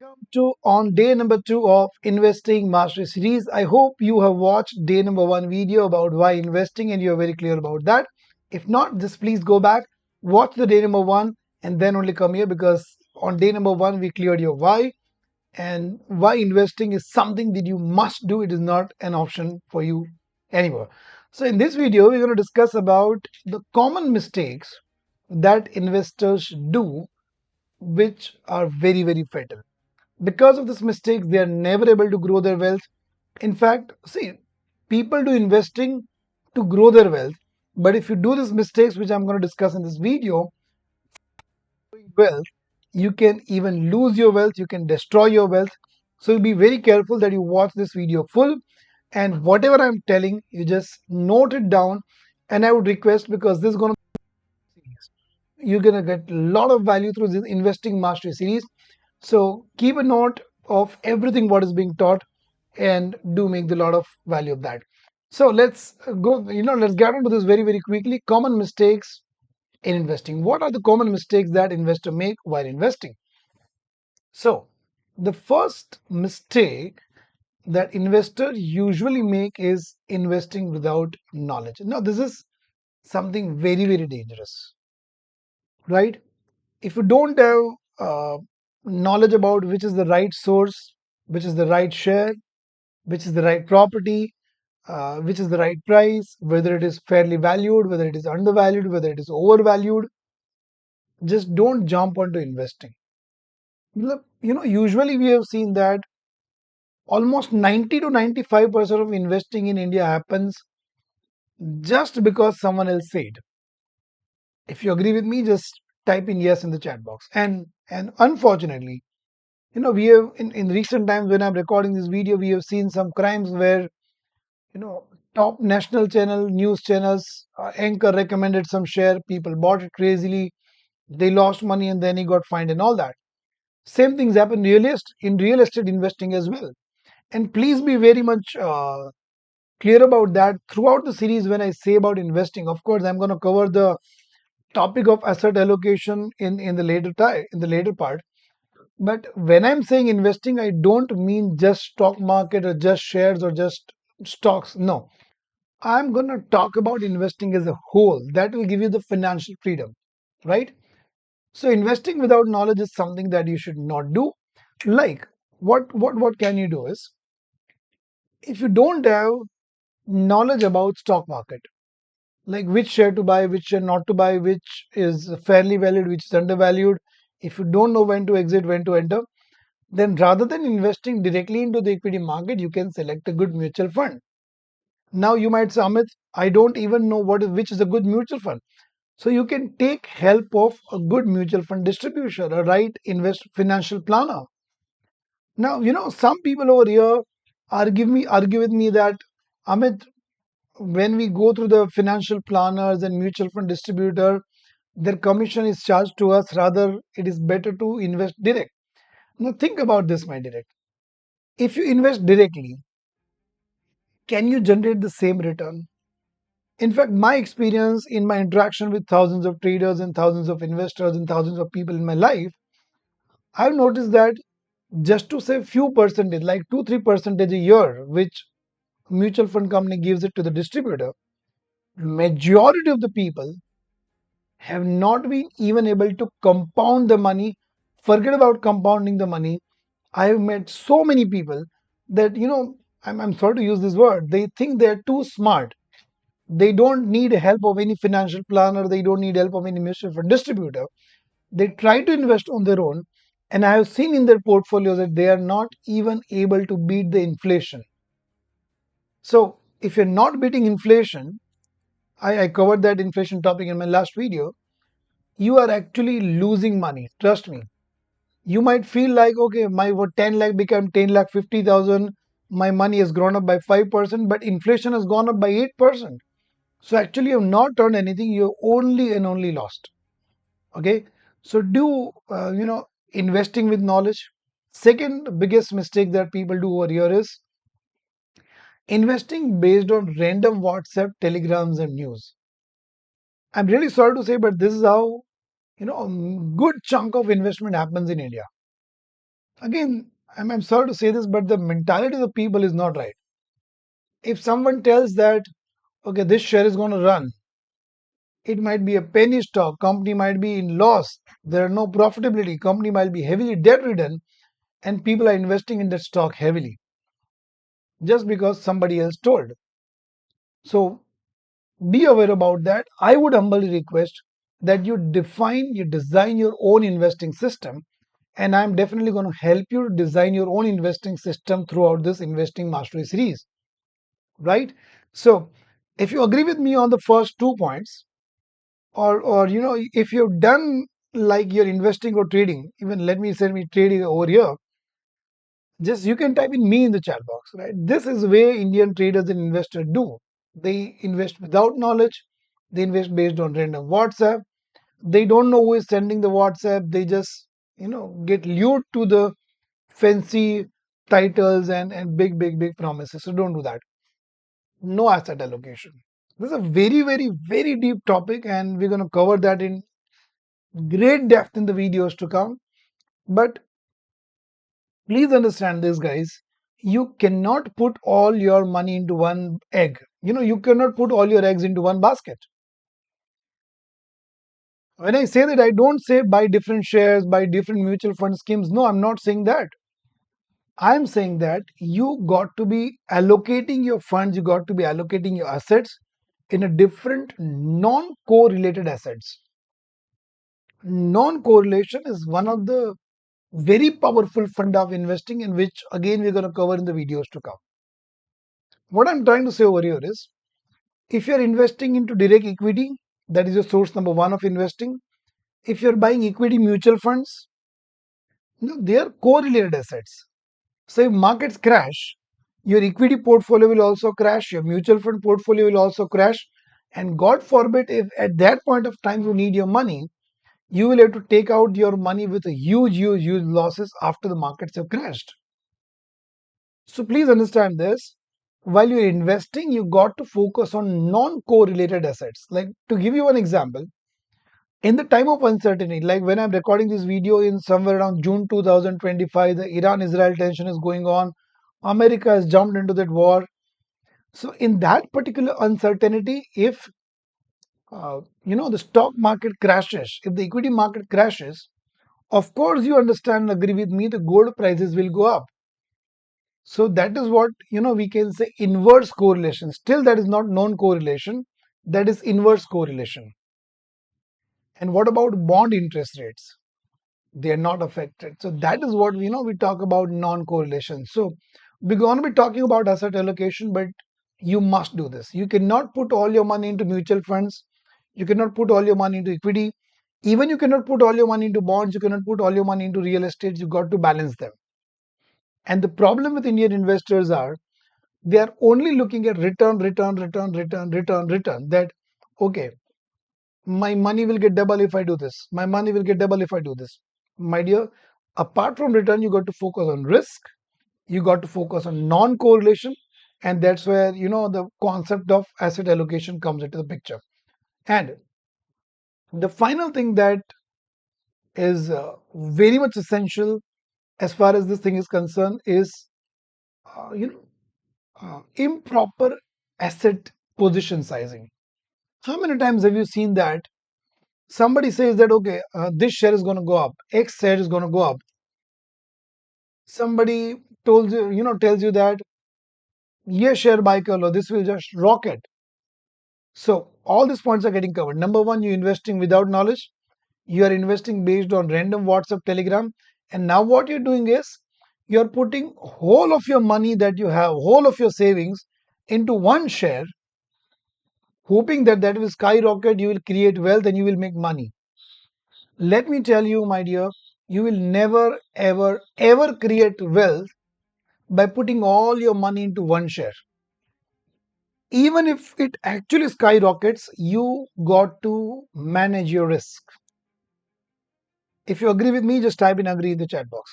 Welcome to on day number 2 of Investing Mastery series. I hope you have watched day number 1 video about why investing and you're very clear about that. If not, just please go back, watch the day number 1 and then only come here because on day number 1 we cleared your why and why investing is something that you must do. It is not an option for you anymore. So in this video, we're going to discuss about the common mistakes that investors do which are very fatal. Because of this mistake, they are never able to grow their wealth. In fact, see, people do investing to grow their wealth. But if you do these mistakes, which I'm going to discuss in this video, wealth, you can even lose your wealth, you can destroy your wealth. So be very careful that you watch this video full and whatever I'm telling, you just note it down. And I would request because this is going to you're going to get a lot of value through this investing mastery series. So keep a note of everything what is being taught and do make the lot of value of that. So let's go, let's get into this very quickly. Common mistakes in investing. What are the common mistakes that investors make while investing? So the first mistake that investors usually make is investing without knowledge. Now this is something very dangerous, right? If you don't have knowledge about which is the right source, which is the right share, which is the right property, which is the right price, whether it is fairly valued, whether it is undervalued, whether it is overvalued, just don't jump onto investing. Usually we have seen that almost 90 to 95% of investing in India happens just because someone else said. If you agree with me, just type in yes in the chat box. And unfortunately, we have in recent times when I'm recording this video, we have seen some crimes where you know top national channel news channels anchor recommended some share, people bought it crazily, they lost money and then he got fined and all that. Same things happen in real estate investing as well. And please be very much clear about that throughout the series. When I say about investing, of course I'm going to cover the topic of asset allocation in the later part. But when I'm saying investing, I don't mean just stock market or just shares or just stocks. No, I'm going to talk about investing as a whole. That will give you the financial freedom, right? So investing without knowledge is something that you should not do. Like what can you do is, if you don't have knowledge about stock market, like which share to buy, which share not to buy, which is fairly valued, which is undervalued, if you don't know when to exit, when to enter, then rather than investing directly into the equity market, you can select a good mutual fund. Now you might say, Amit, I don't even know which is a good mutual fund. So you can take help of a good mutual fund distribution, a right invest financial planner. Now, some people over here argue with me that, Amit, when we go through the financial planners and mutual fund distributor, their commission is charged to us. Rather, it is better to invest direct. Now think about this, my direct. If you invest directly, can you generate the same return? In fact, my experience in my interaction with thousands of traders and thousands of investors and thousands of people in my life, I've noticed that just to say few percentage, like 2-3% a year, which mutual fund company gives it to the distributor, majority of the people have not been even able to compound the money. Forget about compounding the money. I have met so many people that, I'm sorry to use this word, they think they're too smart. They don't need help of any financial planner. They don't need help of any mutual fund distributor. They try to invest on their own. And I have seen in their portfolios that they are not even able to beat the inflation. So if you're not beating inflation, I covered that inflation topic in my last video, you are actually losing money. Trust me. You might feel like, okay, my what 10 lakh became 10 lakh 50,000. My money has grown up by 5%, but inflation has gone up by 8%. So actually, you have not earned anything. You only and only lost. Okay. So do investing with knowledge. Second biggest mistake that people do over here is investing based on random WhatsApp, telegrams, and news. I'm really sorry to say, but this is how a good chunk of investment happens in India. Again, I'm sorry to say this, but the mentality of the people is not right. If someone tells that, okay, this share is going to run, it might be a penny stock, company might be in loss, there are no profitability, company might be heavily debt ridden, and people are investing in that stock heavily just because somebody else told. So be aware about that. I would humbly request that you define, you design your own investing system, and I'm definitely going to help you to design your own investing system throughout this investing mastery series, right? So if you agree with me on the first 2 points, or if you've done like you're investing or trading, even let me say me trading over here, just you can type in me in the chat box, right? This is where Indian traders and investors do. They invest without knowledge, they invest based on random WhatsApp, they don't know who is sending the WhatsApp, they just get lured to the fancy titles and big promises. So don't do that. No asset allocation. This is a very deep topic, and we're going to cover that in great depth in the videos to come. But please understand this, guys. You cannot put all your money into one egg. You cannot put all your eggs into one basket. When I say that, I don't say buy different shares, buy different mutual fund schemes. No, I'm not saying that. I'm saying that you got to be allocating your funds, you got to be allocating your assets in a different non correlated assets. Non correlation is one of the very powerful fund of investing, in which again we're going to cover in the videos to come. What I'm trying to say over here is, if you're investing into direct equity, that is your source number one of investing. If you're buying equity mutual funds, they are correlated assets. So if markets crash, your equity portfolio will also crash, your mutual fund portfolio will also crash, and God forbid, if at that point of time you need your money, you will have to take out your money with a huge losses after the markets have crashed. So please understand this. While you're investing, you got to focus on non-correlated assets. Like, to give you an example, in the time of uncertainty, like when I'm recording this video in somewhere around June 2025, the Iran-Israel tension is going on. America has jumped into that war. So in that particular uncertainty, if the stock market crashes, if the equity market crashes, of course you understand and agree with me, the gold prices will go up. So that is what we can say inverse correlation. Still, that is not non-correlation. That is inverse correlation. And what about bond interest rates? They are not affected. So that is what we talk about non-correlation. So we're going to be talking about asset allocation, but you must do this. You cannot put all your money into mutual funds. You cannot put all your money into equity. Even you cannot put all your money into bonds. You cannot put all your money into real estate. You got to balance them. And the problem with Indian investors are, they are only looking at return. That, okay, my money will get double if I do this. My money will get double if I do this. My dear, apart from return, you got to focus on risk. You got to focus on non-correlation. And that's where, the concept of asset allocation comes into the picture. And the final thing that is very much essential as far as this thing is concerned is, uh, you know, improper asset position sizing. How many times have you seen that somebody says that, okay, this share is going to go up, X share is going to go up. Somebody tells you that, ये share buy कर लो, this will just rocket. So all these points are getting covered. Number one, you're investing without knowledge. You are investing based on random WhatsApp, Telegram, and now what you're doing is you're putting whole of your money that you have, whole of your savings into one share, hoping that that will skyrocket, you will create wealth, and you will make money. Let me tell you, my dear, you will never, ever create wealth by putting all your money into one share. Even if it actually skyrockets, you got to manage your risk. If you agree with me, just type in agree in the chat box.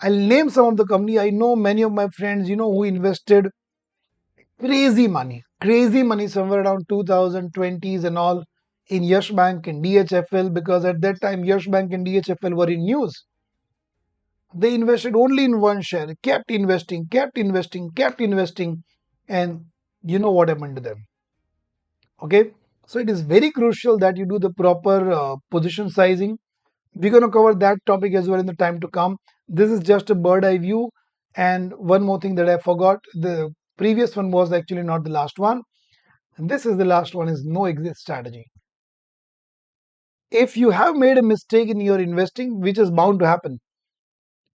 I'll name some of the company. I know many of my friends, who invested crazy money somewhere around 2020s and all in Yash Bank and DHFL, because at that time Yash Bank and DHFL were in news. They invested only in one share, kept investing, kept investing, kept investing, and you know what happened to them. Okay, so it is very crucial that you do the proper position sizing. We're going to cover that topic as well in the time to come. This is just a bird eye view. And one more thing that I forgot, the previous one was actually not the last one. And this is the last one, is no exit strategy. If you have made a mistake in your investing, which is bound to happen,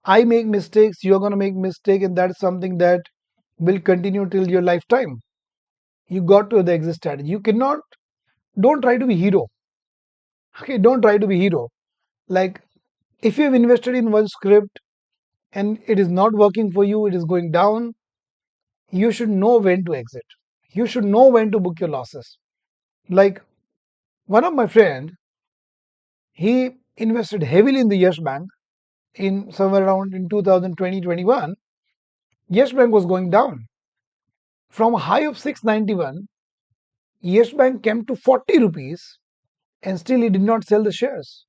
I make mistakes, you're going to make mistake, and that's something that will continue till your lifetime. You got to have the exit strategy. You cannot, don't try to be hero. Okay, don't try to be hero. Like, if you've invested in one script and it is not working for you, it is going down, you should know when to exit. You should know when to book your losses. Like, one of my friend, he invested heavily in the Yes Bank in somewhere around in 2020-21. Yes Bank was going down from a high of 691. Yes Bank came to 40 rupees, and still he did not sell the shares.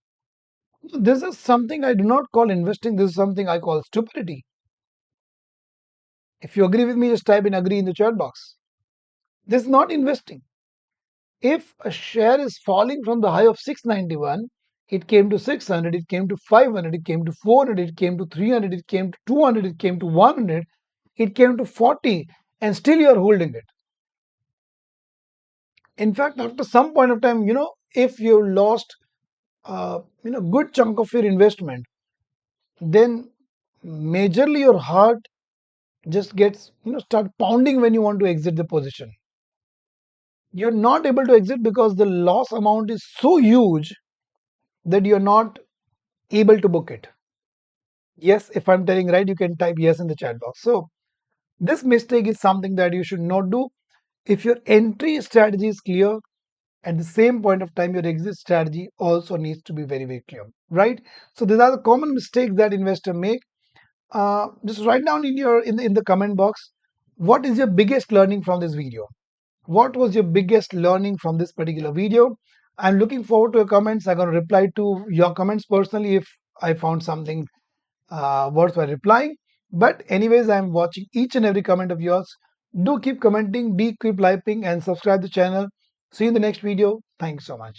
This is something I do not call investing. This is something I call stupidity. If you agree with me, just type in agree in the chat box. This is not investing. If a share is falling from the high of 691, it came to 600, it came to 500, it came to 400, it came to 300, it came to 200, it came to 100, it came to 40, and still you are holding it. In fact, after some point of time, if you lost good chunk of your investment, then majorly your heart just gets start pounding when you want to exit the position. You're not able to exit because the loss amount is so huge that you're not able to book it. Yes, if I'm telling right, you can type yes in the chat box. So this mistake is something that you should not do. If your entry strategy is clear, at the same point of time your exit strategy also needs to be very, very clear, right? So these are the common mistakes that investor make. Just write down in the comment box, what is your biggest learning from this video? What was your biggest learning from this particular video? I'm looking forward to your comments. I'm going to reply to your comments personally if I found something worthwhile replying. But anyways, I'm watching each and every comment of yours. Do keep commenting, do keep liking, and subscribe the channel. See you in the next video. Thanks so much.